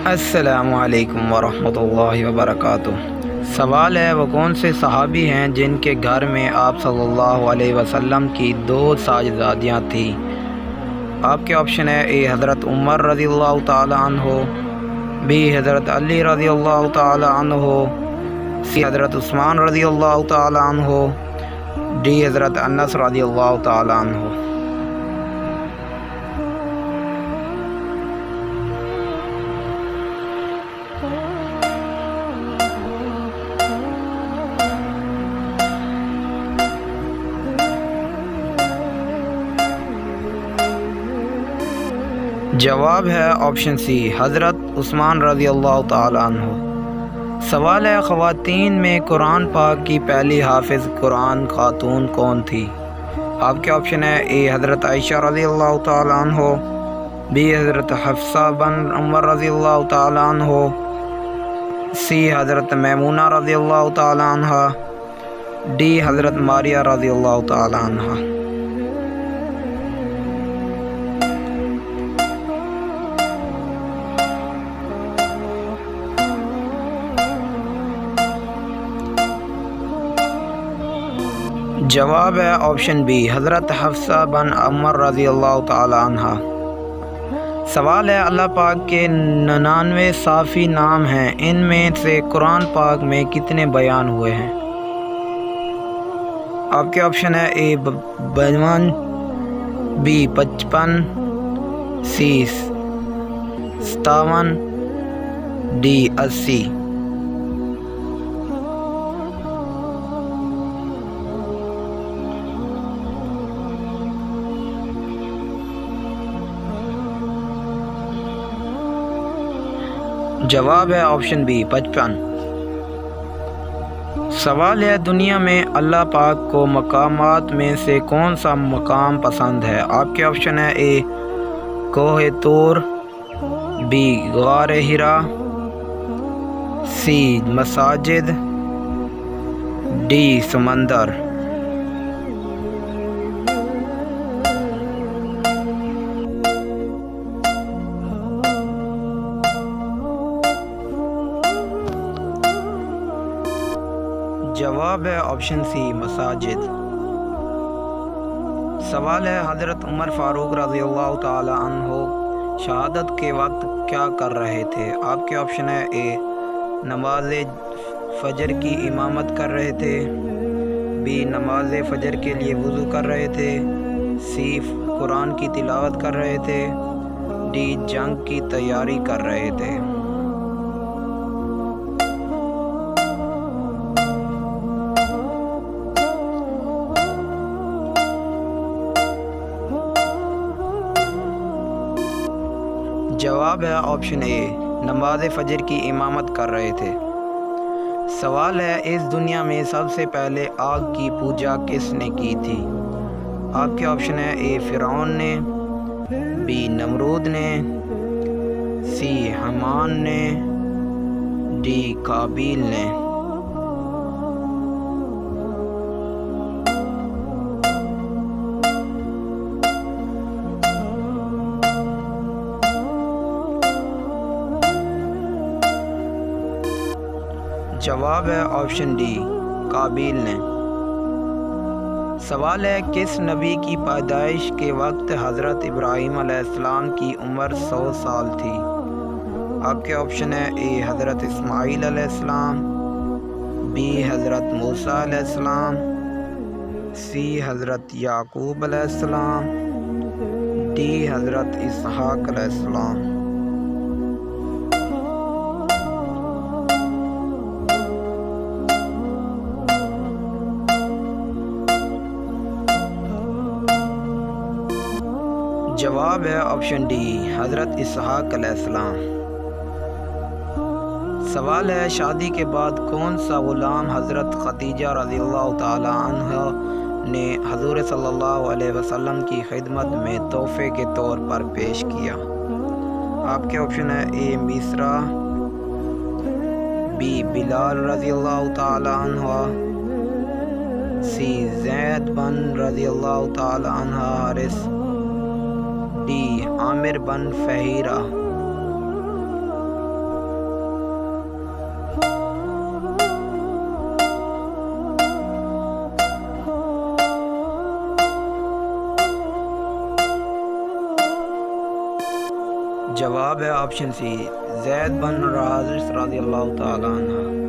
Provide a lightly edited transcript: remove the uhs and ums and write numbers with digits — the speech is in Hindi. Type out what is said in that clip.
अस्सलामुअलैकुम वरहमतुल्लाहि वबरकातुहू। सवाल है, वो कौन से सहाबी हैं जिनके घर में आप सल्लल्लाहु अलैहि वसल्लम की दो साहिबजादियाँ थीं? आपके ऑप्शन है ए हज़रत उमर रज़ियल्लाहु ताला अन्हो, बी हज़रत अली रज़ियल्लाहु ताला अन्हो, सी हज़रत उस्मान रज़ियल्लाहु ताला अन्हो, डी हज़रत अनस रज़ियल्लाहु ताला अन्हो। जवाब है ऑप्शन सी हज़रत उस्मान रज़ियल्लाहु ताला अन्हो। सवाल है, ख़वातीन में कुरान पाक की पहली हाफिज़ कुरान खातून कौन थी? आपके ऑप्शन है ए हज़रत आयशा रज़ियल्लाहु ताला अन्हो, बी हज़रत हफ्सा बन उमर रज़ियल्लाहु ताला अन्हो, सी हज़रत मैमूना रज़ियल्लाहु ताला अन्हा, डी हज़रत मारिया रज़ियल्लाहु ताला अन्हा। जवाब है ऑप्शन बी हज़रत हफ्सा बन उमर रज़ियल्लाहु ताला अन्हा। सवाल है, अल्लाह पाक के 99 साफ़ी नाम हैं, इनमें से कुरान पाक में कितने बयान हुए हैं? आपके ऑप्शन है ए 52, बी 55, सी 57, डी 80। जवाब है ऑप्शन बी 55। सवाल है, दुनिया में अल्लाह पाक को मकामात में से कौन सा मकाम पसंद है? आपके ऑप्शन है ए कोहे तूर, बी गार हिरा, सी मसाजिद, डी समंदर। जवाब है ऑप्शन सी मसाजिद। सवाल है, हज़रत उमर फ़ारूक रज़ियल्लाहु ताला अन्हो शहादत के वक्त क्या कर रहे थे? आपके ऑप्शन है ए नमाज फ़जर की इमामत कर रहे थे, बी नमाज फ़जर के लिए वज़ू कर रहे थे, सी कुरान की तिलावत कर रहे थे, डी जंग की तैयारी कर रहे थे। जवाब है ऑप्शन ए नमाज फ़जर की इमामत कर रहे थे। सवाल है, इस दुनिया में सबसे पहले आग की पूजा किसने की थी? आपके ऑप्शन है ए फ़िरौन ने, बी नमरूद ने, सी हमान ने, डी काबील ने। जवाब है ऑप्शन डी काबील ने। सवाल है, किस नबी की पैदाइश के वक्त हज़रत इब्राहीम अलैहिस्सलाम की उम्र 100 साल थी? आपके ऑप्शन है ए हज़रत इस्माईल अलैहिस्सलाम, बी हज़रत मूसा अलैहिस्सलाम, सी हज़रत याकूब अलैहिस्सलाम, डी हज़रत इसहाक अलैहिस्सलाम। जवाब है ऑप्शन डी हज़रत इसहाक अलैहिस्सलाम। सवाल है, शादी के बाद कौन सा ग़ुलाम हज़रत खदीजा रज़ियल्लाहु ताला अन्हा ने हज़ूर सल्लल्लाहु अलैहि वसल्लम की खिदमत में तोहफ़े के तौर पर पेश किया? आपके ऑप्शन है ए मिस्रा, बी बिलाल रज़ियल्लाहु ताला अन्हा, सी ज़ैद बन रज़ियल्लाहु ताला अन्हा हारिस, डी आमिर बन फ़हीरा। जवाब है ऑप्शन सी, ज़ैद बिन हारिस रज़ियल्लाहु ताला अन्हा।